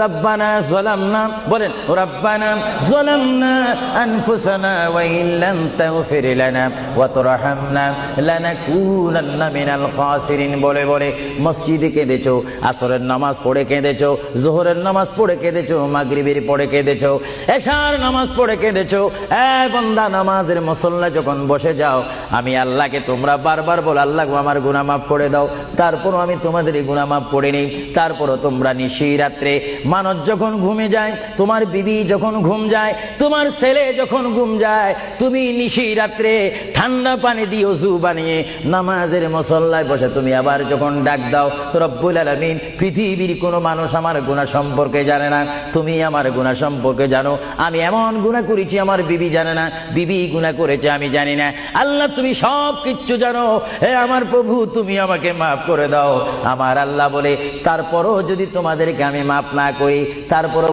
রব্বানা যালামনা, বলেন রব্বানা যালামনা আনফুসানা ওয়া ইল্লাম তাগফির লানা ওয়া তারহামনা লানাকুনান্না মিনাল খাসিরিন। বলে বলে মসজিদে কেঁদেছো, আসরের নামাজ পড়ে কেঁদেছো, যোহরের নামাজ পড়ে কেঁদেছো, মাগরিবের পড়ে কেঁদেছো, এশার নামাজ পড়ে কেঁদেছো। এ বান্দা, নামাজের মুসল্লা যখন বসে যাও, আমি আল্লাহকে তোমরা বারবার বলো, আল্লাহ গো আমার গুনাহ মাফ করে দাও। তারপরও আমি তোমাদের গুনাহ মাফ করে নেই। তারপরও তোমরা নিশি রাত্রে, মানুষ যখন ঘুমে যায়, তোমার বিবি যখন ঘুম যায়, তোমার ছেলে যখন ঘুম যায়, তুমি নিশি রাত্রে ঠান্ডা পানি দিয়ে ওযু বানিয়ে নামাজের মুসল্লায় বসে তুমি আবার যখন ডাক দাও, রব্বুল আলামিন, পৃথিবীর কোনো মানুষ আমার গুনাহ সম্পর্কে জানে না, তুমি আমার গুনাহ সম্পর্কে জানো। আমি এমন গুনাহ করেছি আমার বিবি জানে না, বিবি গুনাহ করেছে আমি জানি না। আল্লাহ তুমি সব কিচ্ছু জানো, হে আমার প্রভু তুমি আমাকে মাফ করে দাও। আমার আল্লাহ বলে, তারপরও যদি তোমাদেরকে আমি মাফ না করি, তারপরও